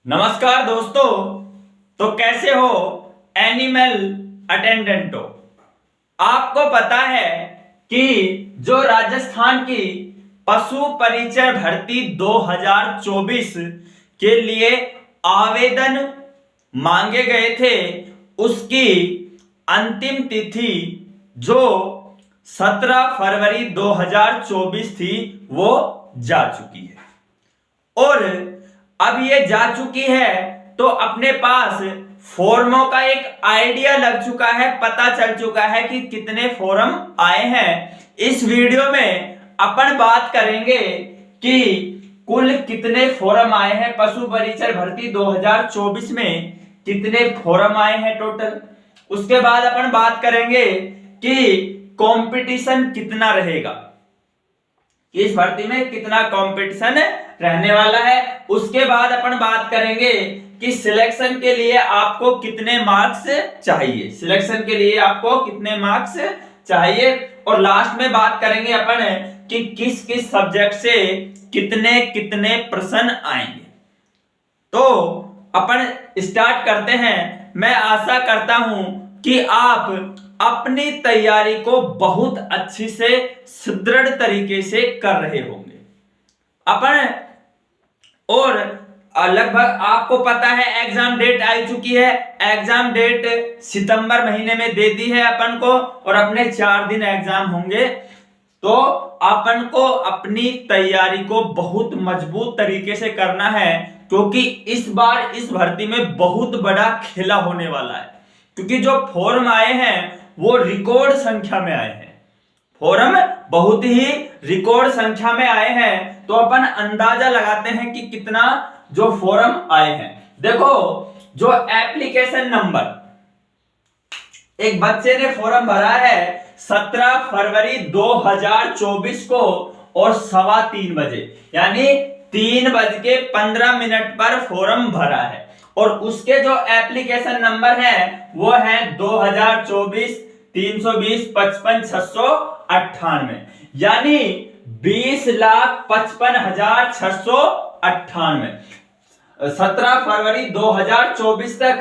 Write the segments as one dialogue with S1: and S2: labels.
S1: नमस्कार दोस्तों। तो कैसे हो एनिमल अटेंडेंटो। आपको पता है कि जो राजस्थान की पशु परिचय भर्ती 2024 के लिए आवेदन मांगे गए थे, उसकी अंतिम तिथि जो 17 फरवरी 2024 थी वो जा चुकी है। और अब ये जा चुकी है तो अपने पास फॉर्मों का एक आइडिया लग चुका है, पता चल चुका है कि कितने फॉर्म आए हैं। इस वीडियो में अपन बात करेंगे कि कुल कितने फॉर्म आए हैं, पशु परिचय भर्ती 2024 में कितने फॉर्म आए हैं टोटल। उसके बाद अपन बात करेंगे कि कंपटीशन कितना रहेगा, इस भर्ती में कितना कंपटीशन रहने वाला है। उसके बाद अपन बात करेंगे कि सिलेक्शन के लिए आपको कितने मार्क्स चाहिए, सिलेक्शन के लिए आपको कितने मार्क्स चाहिए। और लास्ट में बात करेंगे अपन कि किस किस सब्जेक्ट से कितने कितने प्रश्न आएंगे। तो अपन स्टार्ट करते हैं। मैं आशा करता हूं कि आप अपनी तैयारी को बहुत अच्छी से सुदृढ़ तरीके से कर रहे होंगे अपन। और लगभग आपको पता है एग्जाम डेट आ चुकी है। एग्जाम डेट सितंबर महीने में दे दी है अपन को, और अपने 4 दिन एग्जाम होंगे। तो अपन को अपनी तैयारी को बहुत मजबूत तरीके से करना है, क्योंकि इस बार इस भर्ती में बहुत बड़ा खेला होने वाला है। क्योंकि जो फॉर्म आए हैं वो रिकॉर्ड संख्या में आए हैं, फॉर्म बहुत ही रिकॉर्ड संख्या में आए हैं। तो अपन अंदाजा लगाते हैं कि कितना जो फॉर्म आए हैं। देखो, जो एप्लीकेशन नंबर एक बच्चे ने फॉर्म भरा है 17 फरवरी 2024 को और 3:15 बजे, यानी 3:15 पर फॉर्म भरा है। और उसके जो एप्लीकेशन नंबर है वो है 2024 320 55 698, यानी 20,55,698। 17 फरवरी 2024 तक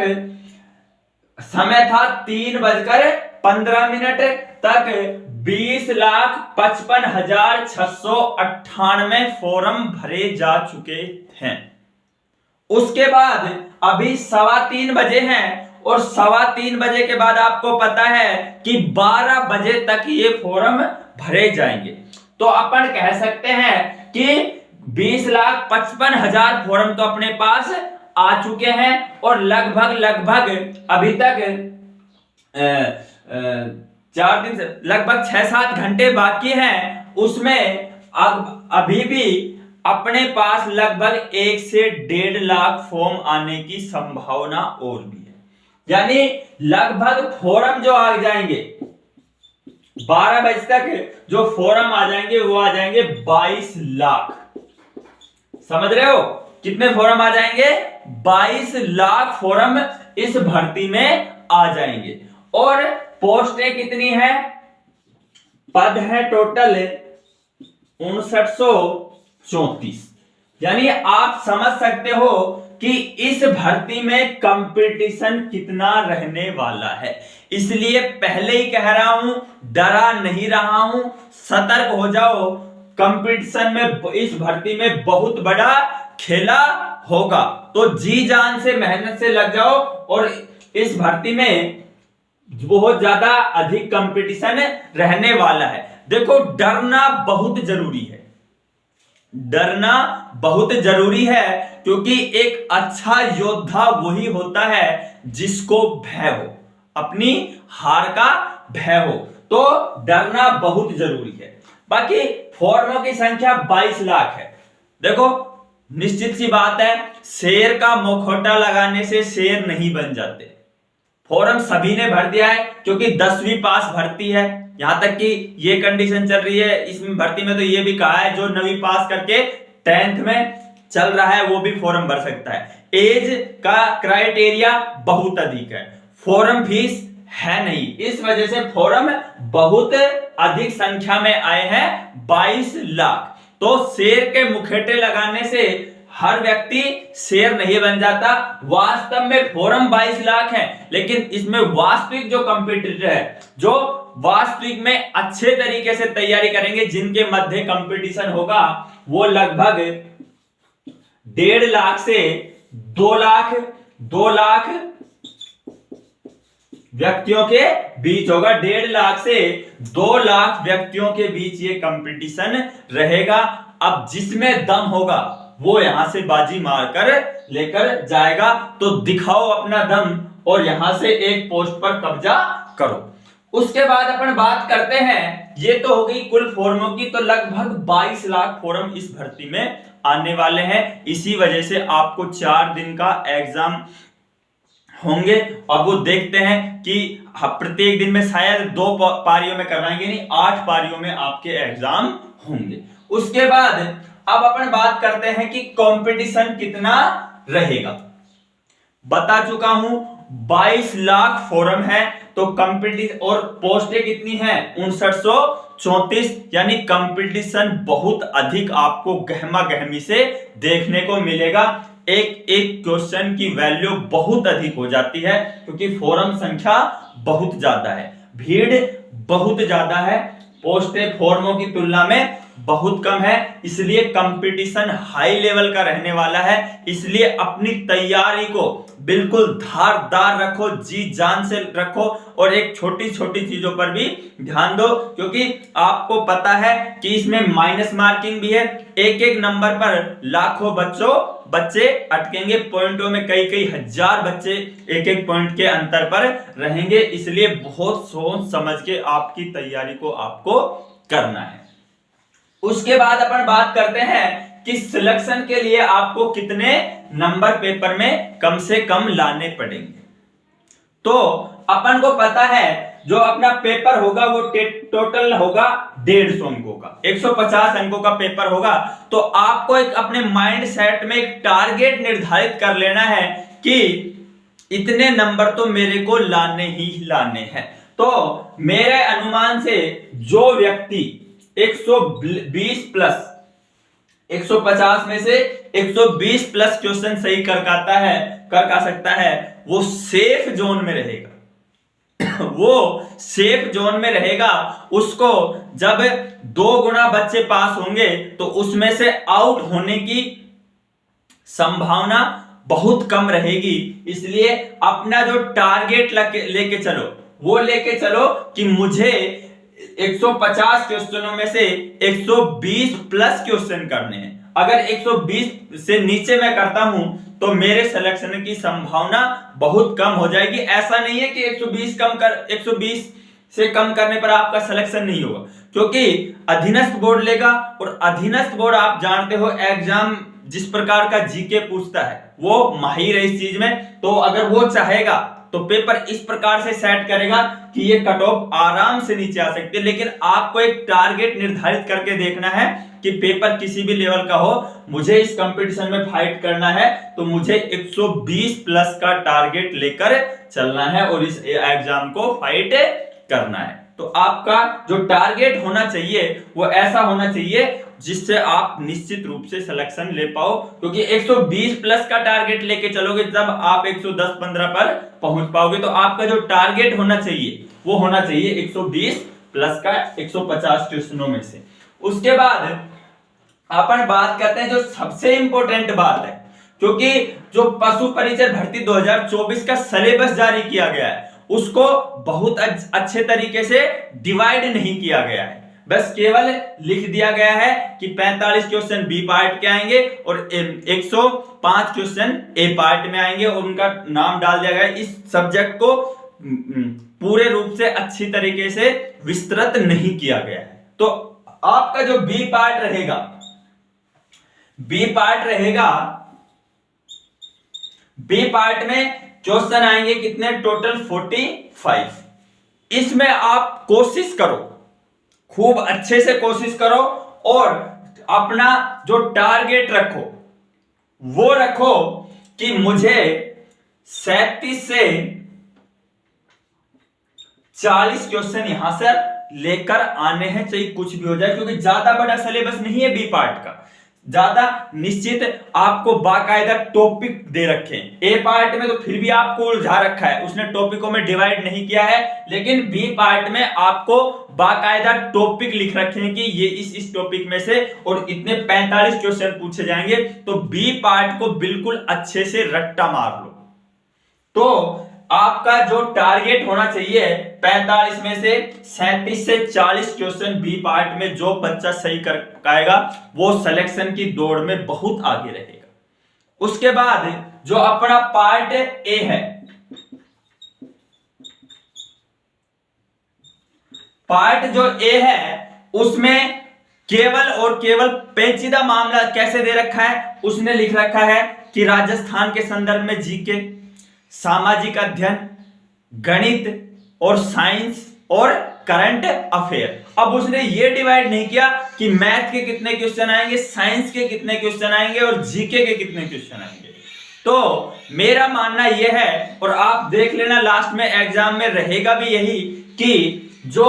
S1: समय था 3:15 तक 20,55,698 फॉर्म भरे जा चुके हैं। उसके बाद अभी 3:15 बजे हैं, और 3:15 बजे के बाद आपको पता है कि 12 बजे तक ये फॉर्म भरे जाएंगे। तो अपन कह सकते हैं कि 20,55,000 फॉर्म तो अपने पास आ चुके हैं, और लगभग अभी तक 4 दिन से लगभग 6-7 घंटे बाकी हैं। उसमें अभी भी अपने पास लगभग 1 से 1.5 लाख फॉर्म आने की संभावना और भी है। यानी लगभग फॉर्म जो आ जाएंगे 12 बजे तक, जो फॉर्म आ जाएंगे वो आ जाएंगे 22 लाख। समझ रहे हो कितने फॉर्म आ जाएंगे? 22 लाख फॉर्म इस भर्ती में आ जाएंगे। और पोस्टें कितनी है? पद है टोटल 5934। यानी आप समझ सकते हो कि इस भर्ती में कंपटीशन कितना रहने वाला है। इसलिए पहले ही कह रहा हूं, डरा नहीं रहा हूं, सतर्क हो जाओ। कंपटीशन में इस भर्ती में बहुत बड़ा खेला होगा, तो जी जान से मेहनत से लग जाओ। और इस भर्ती में बहुत ज्यादा अधिक कंपटीशन रहने वाला है। देखो, डरना बहुत जरूरी है, डरना बहुत जरूरी है, क्योंकि एक अच्छा योद्धा वही होता है जिसको भय हो, अपनी हार का भय हो। तो डरना बहुत जरूरी है। बाकी फॉर्मों की संख्या 22 लाख है। देखो, निश्चित सी बात है, शेर का मुखौटा लगाने से शेर नहीं बन जाते। फॉर्म सभी ने भर दिया है, क्योंकि 10वीं पास भर्ती है। यहां तक कि ये कंडीशन चल रही है इस भर्ती में, तो ये भी कहा है जो 9वीं पास करके 10th में चल रहा है वो भी फॉर्म भर सकता है। एज का क्राइटेरिया बहुत अधिक है, फॉर्म फीस है नहीं, इस वजह से फॉर्म बहुत अधिक संख्या में आए हैं 22 लाख। तो शेर के मुखौटे लगाने से हर व्यक्ति शेर नहीं बन जाता। वास्तव में फॉर्म 22 लाख है, लेकिन इसमें वास्तविक जो कंपटीटर है, जो वास्तविक में अच्छे तरीके से तैयारी करेंगे, जिनके मध्य कंपटीशन होगा, वो लगभग 1.5 लाख से 2 लाख व्यक्तियों के बीच होगा। 1.5 लाख से 2 लाख व्यक्तियों के बीच ये कंपटीशन रहेगा। अब जिसमें दम होगा वो यहां से बाजी मारकर लेकर जाएगा। तो दिखाओ अपना दम और यहां से एक पोस्ट पर कब्जा करो। उसके बाद अपन बात करते हैं, ये तो हो गई कुल फॉर्मों की, तो लगभग 22 लाख फॉर्म इस भर्ती में आने वाले हैं। इसी वजह से आपको 4 दिन का एग्जाम होंगे। अब वो देखते हैं कि प्रत्येक दिन में शायद 2 पारियों में करवाएंगे, नहीं 8 पारियों में आपके एग्जाम होंगे। उसके बाद अब अपन बात करते हैं कि कंपटीशन कितना रहेगा। बता चुका हूं 22 लाख फॉर्म है, तो कंपटीशन और पोस्टें कितनी हैं 5934, यानी कंपटीशन बहुत अधिक आपको गहमा गहमी से देखने को मिलेगा। एक एक क्वेश्चन की वैल्यू बहुत अधिक हो जाती है, क्योंकि फॉर्म संख्या बहुत ज्यादा है, भीड़ बहुत ज्यादा है, पोस्टें फॉर्मों की तुलना में बहुत कम है, इसलिए कंपटीशन हाई लेवल का रहने वाला है। इसलिए अपनी तैयारी को बिल्कुल धारदार रखो, जी जान से रखो, और एक छोटी छोटी चीजों पर भी ध्यान दो, क्योंकि आपको पता है कि इसमें माइनस मार्किंग भी है। एक एक नंबर पर लाखों बच्चे अटकेंगे, पॉइंटों में कई हजार बच्चे एक एक पॉइंट के अंतर पर रहेंगे। इसलिए बहुत सोच समझ के आपकी तैयारी को आपको करना है। उसके बाद अपन बात करते हैं कि सिलेक्शन के लिए आपको कितने नंबर पेपर में कम से कम लाने पड़ेंगे। तो अपन को पता है जो अपना पेपर होगा वो टोटल होगा 150 अंकों का, 150 अंकों का पेपर होगा। तो आपको एक अपने माइंड सेट में एक टारगेट निर्धारित कर लेना है कि इतने नंबर तो मेरे को लाने ही लाने हैं। तो मेरे अनुमान से जो व्यक्ति 120 प्लस 150 में से 120 प्लस क्वेश्चन सही कर सकता है, वो सेफ जोन में रहेगा। वो सेफ जोन में रहेगा। उसको जब 2 गुना बच्चे पास होंगे तो उसमें से आउट होने की संभावना बहुत कम रहेगी। इसलिए अपना जो टारगेट लेके चलो, वो लेके चलो कि मुझे 150 क्वेश्चनों में से 120 प्लस क्वेश्चन करने हैं। अगर 120 से नीचे मैं करता हूं तो मेरे सिलेक्शन की संभावना बहुत कम हो जाएगी। ऐसा नहीं है कि 120 से कम करने पर आपका सिलेक्शन नहीं होगा, क्योंकि अधीनस्थ बोर्ड लेगा, और अधीनस्थ बोर्ड आप जानते हो एग्जाम जिस प्रकार का जीके पूछता है वो माहिर है इस चीज में। तो अगर वो चाहेगा तो पेपर इस प्रकार से सेट करेगा कि ये कट ऑफ आराम से नीचे आ सकती है। लेकिन आपको एक टारगेट निर्धारित करके देखना है कि पेपर किसी भी लेवल का हो, मुझे इस कंपटीशन में फाइट करना है, तो मुझे 120 प्लस का टारगेट लेकर चलना है और इस एग्जाम को फाइट करना है। तो आपका जो टारगेट होना चाहिए वो ऐसा होना चाहिए जिससे आप निश्चित रूप से सिलेक्शन ले पाओ, क्योंकि 120 प्लस का टारगेट लेके चलोगे तब आप 110-15 पर पहुंच पाओगे। तो आपका जो टारगेट होना चाहिए वो होना चाहिए 120 प्लस का 150 क्वेश्चनों में से। उसके बाद अपन बात करते हैं जो सबसे इंपॉर्टेंट बात है, क्योंकि जो पशु परिचय भर्ती 2024 का सिलेबस जारी किया गया है उसको बहुत अच्छे तरीके से डिवाइड नहीं किया गया है। बस केवल लिख दिया गया है कि 45 क्वेश्चन बी पार्ट के आएंगे और 105 क्वेश्चन ए पार्ट में आएंगे, और उनका नाम डाल दिया गया है। इस सब्जेक्ट को पूरे रूप से अच्छी तरीके से विस्तृत नहीं किया गया है। तो आपका जो बी पार्ट रहेगा, बी पार्ट में क्वेश्चन आएंगे कितने, टोटल 45। इसमें आप कोशिश करो, खूब अच्छे से कोशिश करो, और अपना जो टारगेट रखो वो रखो कि मुझे 37 से 40 क्वेश्चन यहां से लेकर आने हैं, चाहे कुछ भी हो जाए, क्योंकि ज्यादा बड़ा सिलेबस नहीं है बी पार्ट का। ज्यादा निश्चित आपको बाकायदा टॉपिक दे रखे हैं। ए पार्ट में तो फिर भी आपको उलझा रखा है, उसने टॉपिकों में डिवाइड नहीं किया है, लेकिन बी पार्ट में आपको बाकायदा टॉपिक लिख रखे हैं कि ये इस टॉपिक में से और इतने 45 क्वेश्चन पूछे जाएंगे। तो बी पार्ट को बिल्कुल अच्छे से रट्टा मार लो। तो आपका जो टारगेट होना चाहिए 45 में से 37 से 40 क्वेश्चन बी पार्ट में जो बच्चा सही कर पाएगा वो सिलेक्शन की दौड़ में बहुत आगे रहेगा। उसके बाद जो अपना पार्ट ए है, पार्ट जो ए है उसमें केवल और केवल पेचीदा मामला कैसे दे रखा है, उसने लिख रखा है कि राजस्थान के संदर्भ में जीके, सामाजिक अध्ययन, गणित और साइंस और करंट अफेयर। अब उसने ये डिवाइड नहीं किया कि मैथ के कितने क्वेश्चन आएंगे, साइंस के कितने क्वेश्चन आएंगे और जीके के कितने क्वेश्चन आएंगे। तो मेरा मानना यह है, और आप देख लेना लास्ट में एग्जाम में रहेगा भी यही, कि जो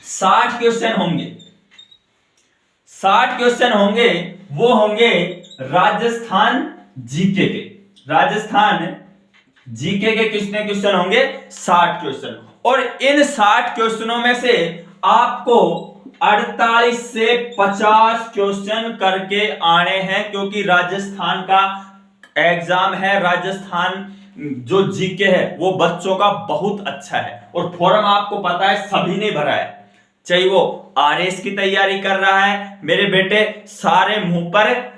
S1: 60 क्वेश्चन होंगे, 60 क्वेश्चन होंगे वो होंगे राजस्थान जीके के। राजस्थान जीके के कितने क्वेश्चन होंगे? 60 क्वेश्चन। और इन 60 क्वेश्चनों में से आपको 48 से 50 क्वेश्चन करके आने हैं, क्योंकि राजस्थान का एग्जाम है, राजस्थान जो जीके है वो बच्चों का बहुत अच्छा है। और फॉर्म आपको पता है सभी ने भरा है, चाहे वो आरएस की तैयारी कर रहा है, मेरे बेटे सारे मुंह पर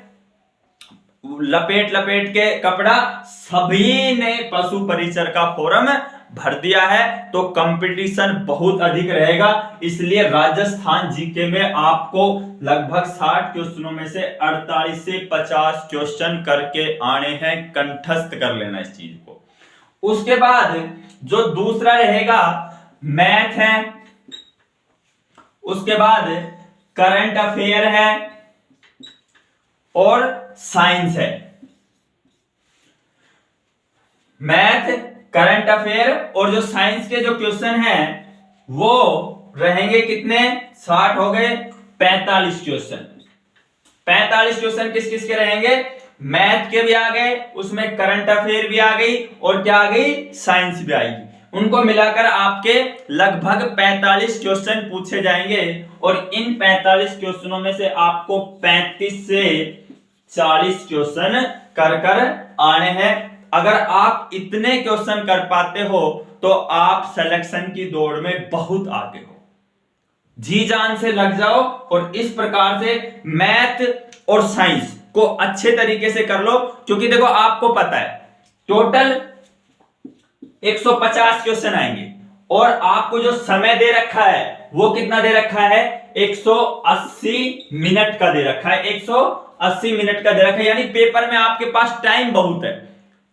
S1: लपेट लपेट के कपड़ा, सभी ने पशु परिचर का फॉर्म भर दिया है। तो कंपटीशन बहुत अधिक रहेगा, इसलिए राजस्थान जीके में आपको लगभग 60 क्वेश्चनों में से 48 से 50 क्वेश्चन करके आने हैं। कंठस्थ कर लेना इस चीज को। उसके बाद जो दूसरा रहेगा मैथ है, उसके बाद करंट अफेयर है और साइंस है। मैथ, करंट अफेयर और जो साइंस के जो क्वेश्चन हैं वो रहेंगे कितने? 60 हो गए, 45 क्वेश्चन। 45 क्वेश्चन किस किस के रहेंगे? मैथ के भी आ गए, उसमें करंट अफेयर भी आ गई और क्या आ गई? साइंस भी आएगी। उनको मिलाकर आपके लगभग 45 क्वेश्चन पूछे जाएंगे और इन 45 क्वेश्चनों में से आपको 35 से 40 क्वेश्चन कर कर आने हैं। अगर आप इतने क्वेश्चन कर पाते हो तो आप सिलेक्शन की दौड़ में बहुत आगे हो। जी जान से लग जाओ और इस प्रकार से मैथ और साइंस को अच्छे तरीके से कर लो, क्योंकि देखो आपको पता है टोटल 150 क्वेश्चन आएंगे और आपको जो समय दे रखा है वो कितना दे रखा है? 180 मिनट का दे रखा है। 180 मिनट का दे रखा है, यानी पेपर में आपके पास टाइम बहुत है।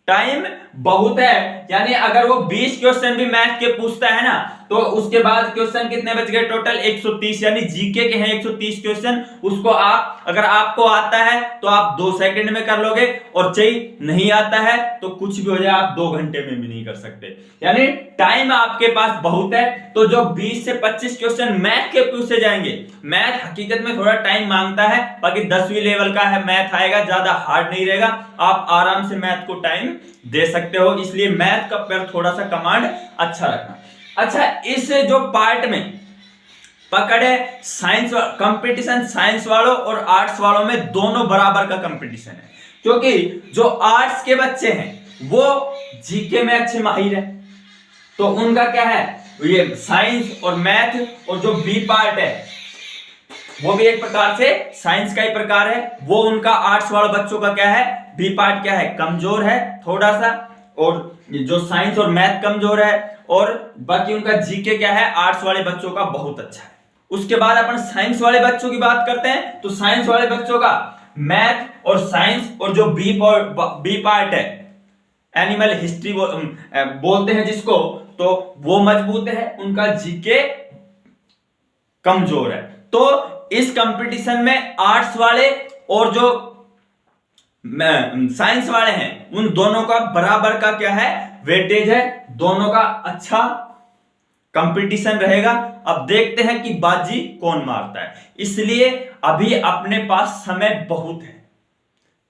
S1: टाइम बहुत है, यानी अगर वो 20 क्वेश्चन भी मैथ के पूछता है ना, तो उसके बाद क्वेश्चन कितने बच गए? टोटल 130, यानी जीके के हैं 130 क्वेश्चन। उसको आप, अगर आपको आता है तो आप 2 सेकंड में कर लोगे, और चाहिए नहीं आता है तो कुछ भी हो जाए आप 2 घंटे में भी नहीं कर सकते। यानी टाइम आपके पास बहुत है। तो जो 20 से 25 क्वेश्चन मैथ के पूछे जाएंगे, मैथ हकीकत में थोड़ा टाइम मांगता है, बाकी 10वीं लेवल का है मैथ आएगा, ज्यादा हार्ड नहीं रहेगा, आप आराम से मैथ को टाइम दे सकते हो। इसलिए मैथ का पर थोड़ा सा कमांड अच्छा रखना। अच्छा, इस जो पार्ट में पकड़े साइंस कंपटीशन, साइंस वालों और आर्ट्स वालों में दोनों बराबर का कंपटीशन है, क्योंकि जो आर्ट्स के बच्चे हैं वो जीके में अच्छे माहिर है, तो उनका क्या है? ये साइंस और मैथ, और जो बी पार्ट है वो भी एक प्रकार से साइंस का ही प्रकार है, वो उनका आर्ट्स वाले बच्चों का क्या है? बी पार्ट क्या है? कमजोर है थोड़ा सा, और जो साइंस और मैथ कमजोर है, और बाकी उनका जीके क्या है? आर्ट्स वाले बच्चों का बहुत अच्छा है। उसके बाद अपन साइंस वाले बच्चों की बात करते हैं, तो साइंस वाले बच्चों का मैथ और साइंस और जो बी पार्ट है, एनिमल हिस्ट्री बोलते हैं जिसको, तो वो मजबूत है, उनका जीके कमजोर है। तो इस कंपटीशन में आर्ट्स वाले और जो साइंस वाले हैं उन दोनों का बराबर का क्या है? वेटेज है, दोनों का अच्छा कंपटीशन रहेगा। अब देखते हैं कि बाजी कौन मारता है, इसलिए अभी अपने पास समय बहुत है,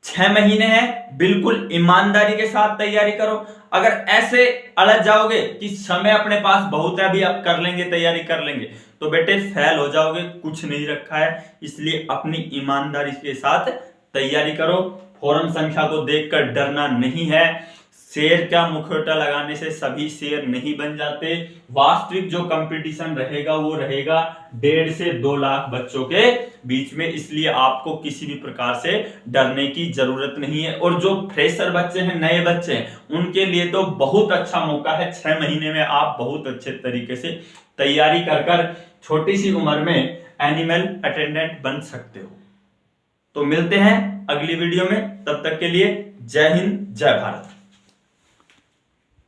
S1: 6 महीने हैं, बिल्कुल ईमानदारी के साथ तैयारी करो। अगर ऐसे अड़च जाओगे कि समय अपने पास बहुत है, अभी आप कर लेंगे, तैयारी कर लेंगे, तो बेटे फेल हो जाओगे, कुछ नहीं रखा है। इसलिए अपनी ईमानदारी के साथ तैयारी करो। फॉर्म संख्या को देखकर डरना नहीं है। शेर का मुखौटा लगाने से सभी शेर नहीं बन जाते। वास्तविक जो कंपटीशन रहेगा वो रहेगा 1.5 से 2 लाख बच्चों के बीच में, इसलिए आपको किसी भी प्रकार से डरने की जरूरत नहीं है। और जो फ्रेशर बच्चे हैं, नए बच्चे हैं, उनके लिए तो बहुत अच्छा मौका है। 6 महीने में आप बहुत अच्छे तरीके से तैयारी कर छोटी सी उम्र में एनिमल अटेंडेंट बन सकते हो। तो मिलते हैं अगली वीडियो में, तब तक के लिए जय हिंद, जय भारत।